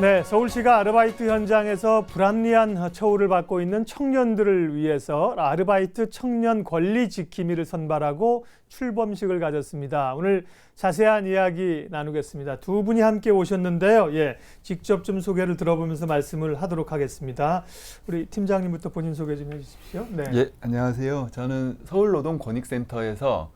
네, 서울시가 아르바이트 현장에서 불합리한 처우를 받고 있는 청년들을 위해서 아르바이트 청년 권리 지킴이를 선발하고 출범식을 가졌습니다. 오늘 자세한 이야기 나누겠습니다. 두 분이 함께 오셨는데요. 직접 좀 소개를 들어보면서 말씀을 하도록 하겠습니다. 우리 팀장님부터 본인 소개 좀 해주십시오. 네. 안녕하세요. 저는 서울노동권익센터에서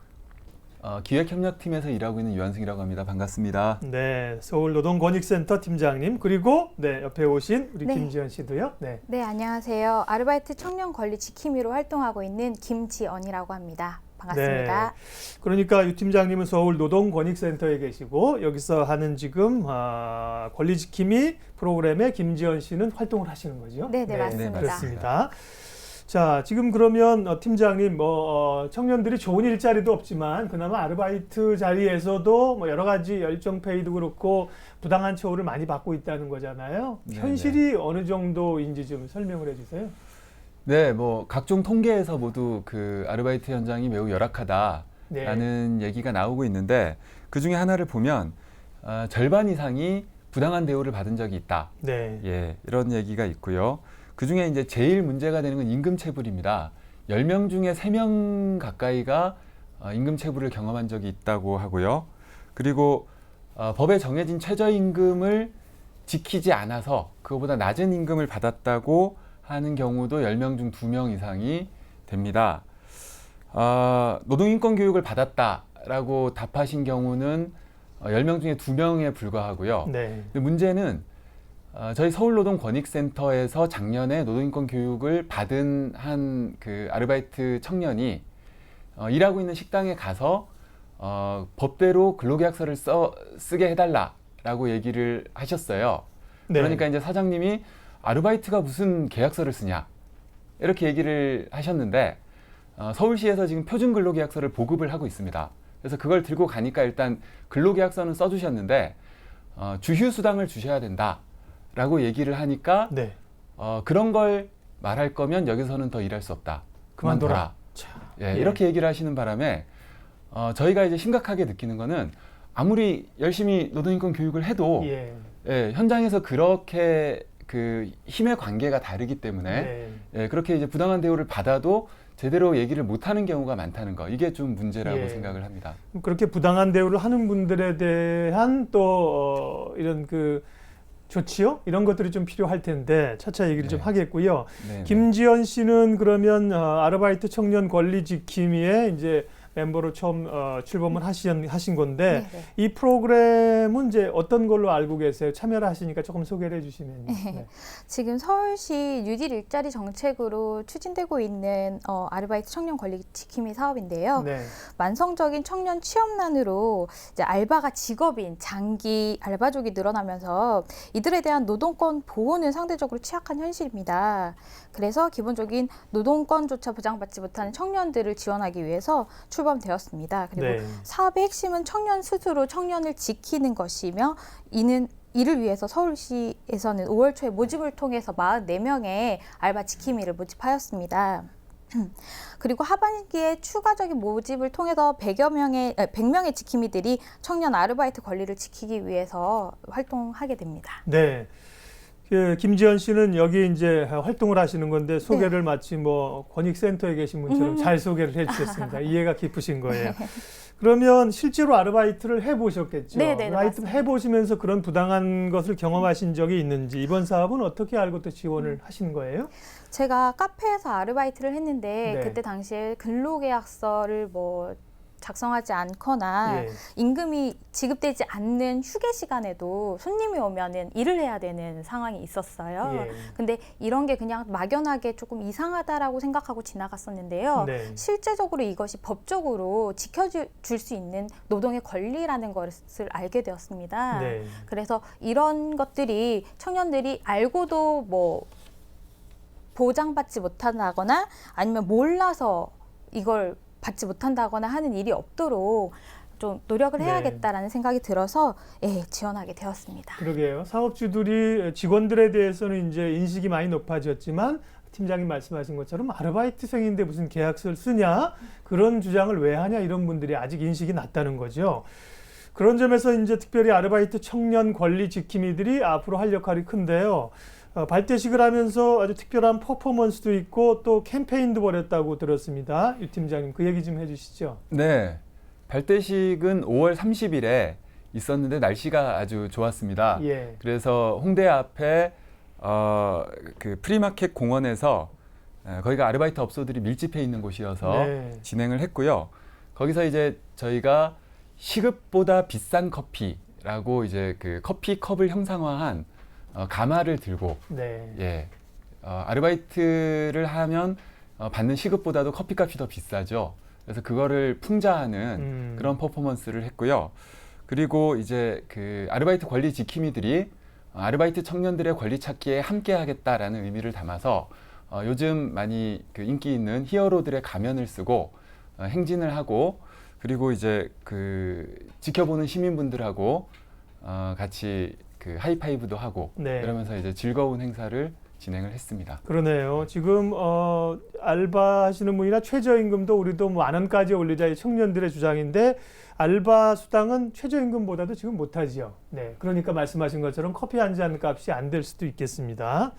기획협력팀에서 일하고 있는 유한승이라고 합니다. 반갑습니다. 네, 서울노동권익센터 팀장님, 그리고 옆에 오신 우리 김지연 씨도요. 네, 안녕하세요. 아르바이트 청년 권리 지킴이로 활동하고 있는 김지연이라고 합니다. 반갑습니다. 네, 그러니까 유 팀장님은 서울노동권익센터에 계시고 여기서 하는 지금 권리 지킴이 프로그램에 김지연 씨는 활동을 하시는 거죠? 네, 맞습니다. 그렇습니다. 자, 지금 그러면 팀장님, 청년들이 좋은 일자리도 없지만 그나마 아르바이트 자리에서도 여러 가지 열정 페이도 그렇고 부당한 처우를 많이 받고 있다는 거잖아요. 현실이 어느 정도인지 좀 설명을 해주세요. 네, 각종 통계에서 모두 그 아르바이트 현장이 매우 열악하다라는 얘기가 나오고 있는데 그 중에 하나를 보면 절반 이상이 부당한 대우를 받은 적이 있다. 이런 얘기가 있고요. 그 중에 이제 제일 문제가 되는 건 임금체불입니다. 10명 중에 3명 가까이가 임금체불을 경험한 적이 있다고 하고요. 그리고 법에 정해진 최저임금을 지키지 않아서 그거보다 낮은 임금을 받았다고 하는 경우도 10명 중 2명 이상이 됩니다. 노동인권 교육을 받았다라고 답하신 경우는 10명 중에 2명에 불과하고요. 근데 문제는 저희 서울노동권익센터에서 작년에 노동인권 교육을 받은 한 그 아르바이트 청년이 일하고 있는 식당에 가서 법대로 근로계약서를 쓰게 해달라라고 얘기를 하셨어요. 그러니까 이제 사장님이 아르바이트가 무슨 계약서를 쓰냐 이렇게 얘기를 하셨는데 서울시에서 지금 표준 근로계약서를 보급을 하고 있습니다. 그래서 그걸 들고 가니까 일단 근로계약서는 써주셨는데 주휴수당을 주셔야 된다. 라고 얘기를 하니까 그런 걸 말할 거면 여기서는 더 일할 수 없다. 그만둬라. 이렇게 얘기를 하시는 바람에 저희가 이제 심각하게 느끼는 거는 아무리 열심히 노동인권 교육을 해도 현장에서 그렇게 그 힘의 관계가 다르기 때문에 그렇게 이제 부당한 대우를 받아도 제대로 얘기를 못하는 경우가 많다는 거, 이게 좀 문제라고 생각을 합니다. 그렇게 부당한 대우를 하는 분들에 대한 또 이런 그 조치요? 이런 것들이 좀 필요할 텐데 차차 얘기를 좀 하겠고요. 김지연 씨는 그러면 아르바이트 청년 권리 지킴이에 이제 멤버로 처음 출범을 하신 건데 이 프로그램은 이제 어떤 걸로 알고 계세요? 참여를 하시니까 조금 소개를 해주시면요. 지금 서울시 뉴딜 일자리 정책으로 추진되고 있는 아르바이트 청년 권리 지킴이 사업인데요. 만성적인 청년 취업난으로 이제 알바가 직업인 장기 알바족이 늘어나면서 이들에 대한 노동권 보호는 상대적으로 취약한 현실입니다. 그래서 기본적인 노동권조차 보장받지 못하는 청년들을 지원하기 위해서 출범되었습니다. 그리고 사업의 핵심은 청년 스스로 청년을 지키는 것이며 이를 위해서 서울시에서는 5월 초에 모집을 통해서 44명의 알바 지킴이를 모집하였습니다. 그리고 하반기에 추가적인 모집을 통해서 100명의 지킴이들이 청년 아르바이트 권리를 지키기 위해서 활동하게 됩니다. 김지연 씨는 여기 이제 활동을 하시는 건데 소개를 마치 권익센터에 계신 분처럼 잘 소개를 해주셨습니다. 이해가 깊으신 거예요. 그러면 실제로 아르바이트를 해보셨겠죠? 아르바이트 해보시면서 그런 부당한 것을 경험하신 적이 있는지, 이번 사업은 어떻게 알고 또 지원을 하신 거예요? 제가 카페에서 아르바이트를 했는데 그때 당시에 근로계약서를 작성하지 않거나 임금이 지급되지 않는 휴게 시간에도 손님이 오면은 일을 해야 되는 상황이 있었어요. 근데 이런 게 그냥 막연하게 조금 이상하다라고 생각하고 지나갔었는데요. 실제적으로 이것이 법적으로 지켜줄 수 있는 노동의 권리라는 것을 알게 되었습니다. 그래서 이런 것들이 청년들이 알고도 보장받지 못한다거나 아니면 몰라서 이걸 받지 못한다거나 하는 일이 없도록 좀 노력을 해야겠다라는 생각이 들어서 지원하게 되었습니다. 그러게요. 사업주들이 직원들에 대해서는 이제 인식이 많이 높아졌지만 팀장님 말씀하신 것처럼 아르바이트생인데 무슨 계약서를 쓰냐? 그런 주장을 왜 하냐? 이런 분들이 아직 인식이 낮다는 거죠. 그런 점에서 이제 특별히 아르바이트 청년 권리 지킴이들이 앞으로 할 역할이 큰데요. 발대식을 하면서 아주 특별한 퍼포먼스도 있고 또 캠페인도 벌였다고 들었습니다. 유 팀장님, 그 얘기 좀 해주시죠. 네, 발대식은 5월 30일에 있었는데 날씨가 아주 좋았습니다. 예. 그래서 홍대 앞에 그 프리마켓 공원에서 거기가 아르바이트 업소들이 밀집해 있는 곳이어서 네. 진행을 했고요. 거기서 이제 저희가 시급보다 비싼 커피라고 이제 그 커피 컵을 형상화한 가마를 들고 네. 예, 아르바이트를 하면 받는 시급보다도 커피값이 더 비싸죠. 그래서 그거를 풍자하는 그런 퍼포먼스를 했고요. 그리고 이제 그 아르바이트 권리 지킴이들이 아르바이트 청년들의 권리 찾기에 함께하겠다라는 의미를 담아서 요즘 많이 그 인기 있는 히어로들의 가면을 쓰고 행진을 하고 그리고 이제 그 지켜보는 시민분들하고 같이 그 하이파이브도 하고 네. 그러면서 이제 즐거운 행사를 진행을 했습니다. 그러네요. 지금 알바하시는 분이나 최저임금도 우리도 뭐 10,000원까지 올리자 이 청년들의 주장인데 알바 수당은 최저임금보다도 지금 못하지요. 네, 그러니까 말씀하신 것처럼 커피 한 잔 값이 안 될 수도 있겠습니다.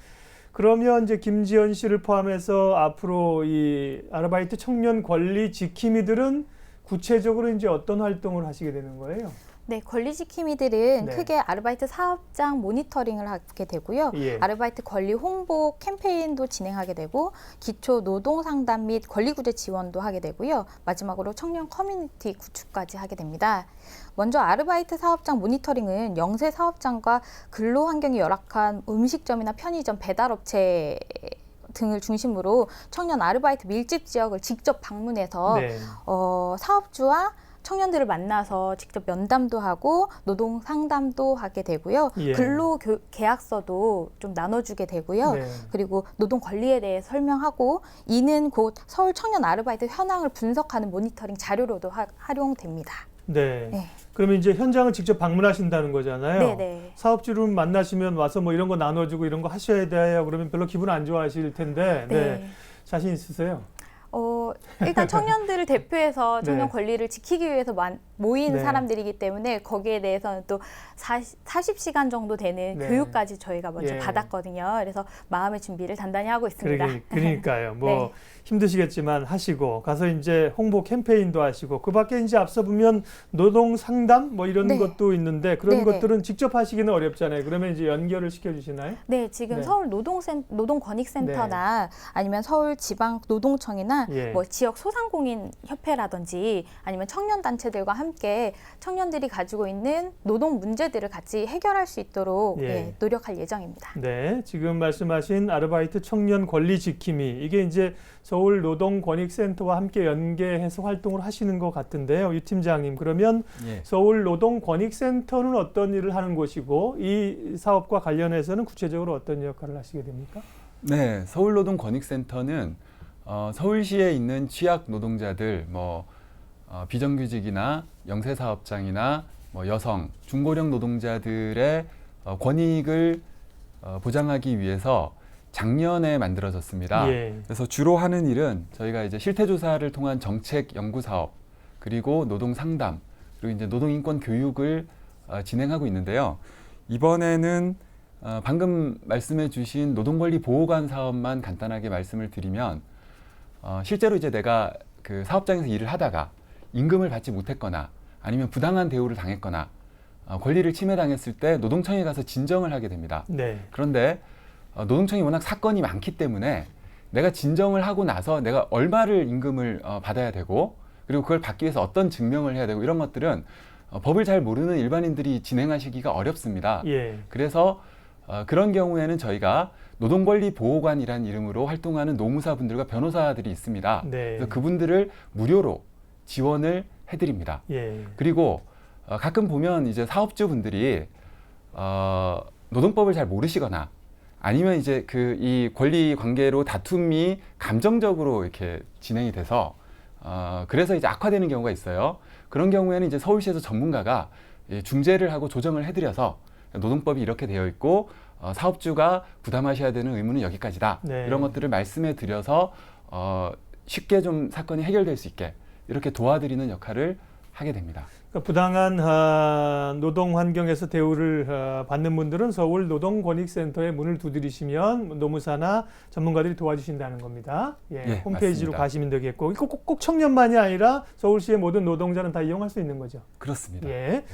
그러면 이제 김지연 씨를 포함해서 앞으로 이 아르바이트 청년 권리 지킴이들은 구체적으로 이제 어떤 활동을 하시게 되는 거예요? 네, 권리 지킴이들은 네. 크게 아르바이트 사업장 모니터링을 하게 되고요. 예. 아르바이트 권리 홍보 캠페인도 진행하게 되고 기초 노동 상담 및 권리 구제 지원도 하게 되고요. 마지막으로 청년 커뮤니티 구축까지 하게 됩니다. 먼저 아르바이트 사업장 모니터링은 영세 사업장과 근로 환경이 열악한 음식점이나 편의점, 배달업체 등을 중심으로 청년 아르바이트 밀집 지역을 직접 방문해서 네. 사업주와 청년들을 만나서 직접 면담도 하고 노동 상담도 하게 되고요. 예. 근로 계약서도 좀 나눠주게 되고요. 네. 그리고 노동 권리에 대해 설명하고 이는 곧 서울 청년 아르바이트 현황을 분석하는 모니터링 자료로도 활용됩니다. 네. 네. 그러면 이제 현장을 직접 방문하신다는 거잖아요. 네네. 사업주를 만나시면 와서 뭐 이런 거 나눠주고 이런 거 하셔야 돼요. 그러면 별로 기분 안 좋아하실 텐데. 네. 자신 있으세요? 일단 청년들을 대표해서 청년 네. 권리를 지키기 위해서 모인 네. 사람들이기 때문에 거기에 대해서는 또 40시간 정도 되는 네. 교육까지 저희가 먼저 예. 받았거든요. 그래서 마음의 준비를 단단히 하고 있습니다. 그러니까요. 뭐 네. 힘드시겠지만 하시고 가서 이제 홍보 캠페인도 하시고 그 밖에 이제 앞서 보면 노동 상담 뭐 이런 네. 것도 있는데 그런 네네. 것들은 직접 하시기는 어렵잖아요. 그러면 이제 연결을 시켜주시나요? 네, 지금 네. 서울 노동권익센터나 아니면 서울 지방 노동청이나 예. 뭐 지역 소상공인 협회라든지 아니면 청년 단체들과 함께 청년들이 가지고 있는 노동 문제들을 같이 해결할 수 있도록 예. 노력할 예정입니다. 네, 지금 말씀하신 아르바이트 청년 권리 지킴이 이게 이제 서울 노동권익센터와 함께 연계해서 활동을 하시는 것 같은데요. 유 팀장님, 그러면 예. 서울 노동권익센터는 어떤 일을 하는 곳이고 이 사업과 관련해서는 구체적으로 어떤 역할을 하시게 됩니까? 네, 서울노동권익센터는 서울시에 있는 취약 노동자들, 비정규직이나 영세사업장이나 여성, 중고령 노동자들의 권익을 보장하기 위해서 작년에 만들어졌습니다. 예. 그래서 주로 하는 일은 저희가 이제 실태조사를 통한 정책 연구 사업, 그리고 노동 상담, 그리고 이제 노동인권 교육을 진행하고 있는데요. 이번에는 방금 말씀해주신 노동권리 보호관 사업만 간단하게 말씀을 드리면 실제로 이제 내가 그 사업장에서 일을 하다가 임금을 받지 못했거나 아니면 부당한 대우를 당했거나 권리를 침해당했을 때 노동청에 가서 진정을 하게 됩니다. 네. 그런데 노동청이 워낙 사건이 많기 때문에 내가 진정을 하고 나서 내가 얼마를 임금을 받아야 되고 그리고 그걸 받기 위해서 어떤 증명을 해야 되고 이런 것들은 법을 잘 모르는 일반인들이 진행하시기가 어렵습니다. 예. 그래서 그런 경우에는 저희가 노동권리보호관이라는 이름으로 활동하는 노무사분들과 변호사들이 있습니다. 네. 그래서 그분들을 무료로 지원을 해드립니다. 예. 그리고 가끔 보면 이제 사업주분들이 노동법을 잘 모르시거나 아니면 이제 이 권리 관계로 다툼이 감정적으로 이렇게 진행이 돼서 그래서 이제 악화되는 경우가 있어요. 그런 경우에는 이제 서울시에서 전문가가 중재를 하고 조정을 해드려서 노동법이 이렇게 되어 있고 사업주가 부담하셔야 되는 의무는 여기까지다. 네. 이런 것들을 말씀해 드려서 쉽게 좀 사건이 해결될 수 있게 이렇게 도와드리는 역할을 하게 됩니다. 그러니까 부당한 노동 환경에서 대우를 받는 분들은 서울 노동권익센터에 문을 두드리시면 노무사나 전문가들이 도와주신다는 겁니다. 예, 예, 홈페이지로 맞습니다. 가시면 되겠고 꼭 청년만이 아니라 서울시의 모든 노동자는 다 이용할 수 있는 거죠. 그렇습니다. 예,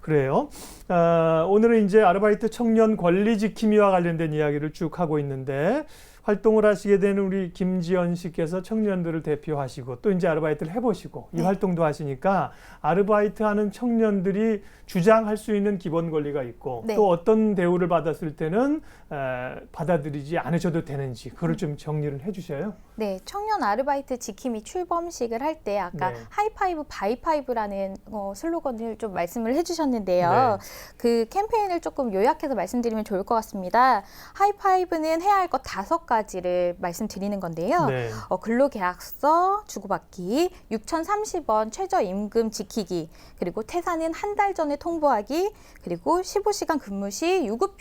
그래요. 오늘은 이제 아르바이트 청년 권리 지킴이와 관련된 이야기를 쭉 하고 있는데 활동을 하시게 되는 우리 김지연 씨께서 청년들을 대표하시고 또 이제 아르바이트를 해보시고 이 활동도 하시니까 아르바이트 하는 청년들이 주장할 수 있는 기본 권리가 있고 또 어떤 대우를 받았을 때는 받아들이지 않으셔도 되는지 그걸 좀 정리를 해주셔요. 네, 청년 아르바이트 지킴이 출범식을 할 때 아까 하이파이브 바이파이브라는 슬로건을 좀 말씀을 해주셨는데요. 그 캠페인을 조금 요약해서 말씀드리면 좋을 것 같습니다. 하이파이브는 해야 할 것 5가지를 말씀드리는 건데요. 근로계약서 주고받기, 6,030원 최저임금 지키기, 그리고 퇴사는 한 달 전에 통보하기, 그리고 15시간 근무 시 유급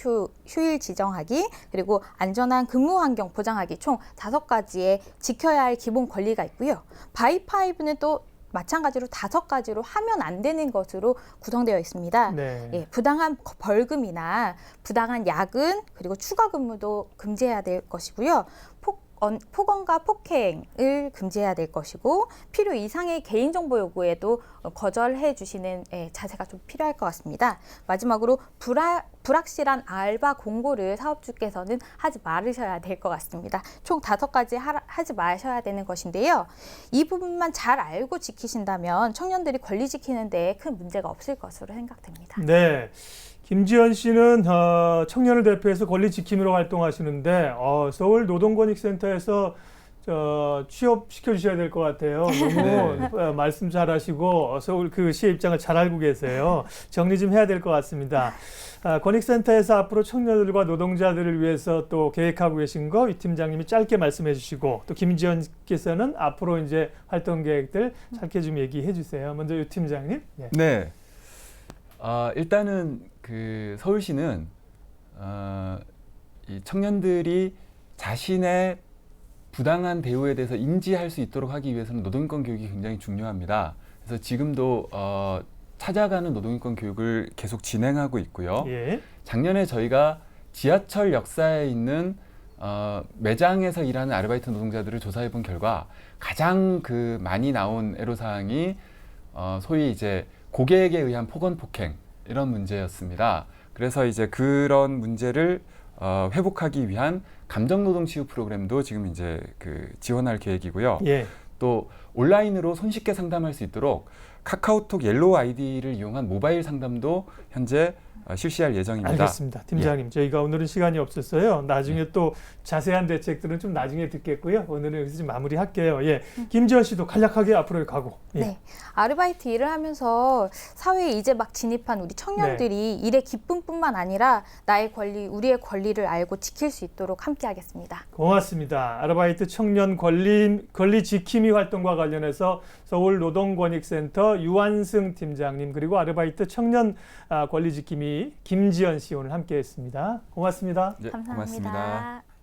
휴일 지정하기, 그리고 안전한 근무 환경 보장하기 총 5가지의 지켜야 할 기본 권리가 있고요. 바이파이브는 또 마찬가지로 5가지로 하면 안 되는 것으로 구성되어 있습니다. 예, 부당한 벌금이나 부당한 야근 그리고 추가 근무도 금지해야 될 것이고요. 폭언과 폭행을 금지해야 될 것이고 필요 이상의 개인정보 요구에도 거절해 주시는 자세가 좀 필요할 것 같습니다. 마지막으로 불확실한 알바 공고를 사업주께서는 하지 말으셔야 될 것 같습니다. 총 5가지 하지 마셔야 되는 것인데요. 이 부분만 잘 알고 지키신다면 청년들이 권리 지키는 데 큰 문제가 없을 것으로 생각됩니다. 네. 김지연 씨는 청년을 대표해서 권리 지킴이로 활동하시는데 서울 노동권익센터에서 취업시켜 주셔야 될 것 같아요. 너무 말씀 잘하시고 서울 그 시의 입장을 잘 알고 계세요. 정리 좀 해야 될 것 같습니다. 권익센터에서 앞으로 청년들과 노동자들을 위해서 또 계획하고 계신 거 이 팀장님이 짧게 말씀해 주시고 또 김지연께서는 앞으로 이제 활동 계획들 짧게 좀 얘기해 주세요. 먼저 이 팀장님. 네. 일단은 그 서울시는 이 청년들이 자신의 부당한 대우에 대해서 인지할 수 있도록 하기 위해서는 노동인권 교육이 굉장히 중요합니다. 그래서 지금도 찾아가는 노동인권 교육을 계속 진행하고 있고요. 작년에 저희가 지하철 역사에 있는 매장에서 일하는 아르바이트 노동자들을 조사해 본 결과 가장 그 많이 나온 애로사항이 소위 이제 고객에 의한 폭언 폭행 이런 문제였습니다. 그래서 이제 그런 문제를 회복하기 위한 감정노동 치유 프로그램도 지금 이제 그 지원할 계획이고요. 또 온라인으로 손쉽게 상담할 수 있도록 카카오톡 옐로우 아이디를 이용한 모바일 상담도 현재 실시할 예정입니다. 알겠습니다. 팀장님, 저희가 오늘은 시간이 없었어요. 나중에 또 자세한 대책들은 좀 나중에 듣겠고요. 오늘은 여기서 좀 마무리할게요. 김지연 씨도 간략하게 앞으로 가고. 네, 아르바이트 일을 하면서 사회에 이제 막 진입한 우리 청년들이 일의 기쁨뿐만 아니라 나의 권리, 우리의 권리를 알고 지킬 수 있도록 함께하겠습니다. 고맙습니다. 아르바이트 청년 권리 지킴이 활동과 관련해서 서울 노동권익센터 유한승 팀장님 그리고 아르바이트 청년 권리 지킴이 김지연 씨 오늘 함께했습니다. 고맙습니다. 감사합니다. 고맙습니다.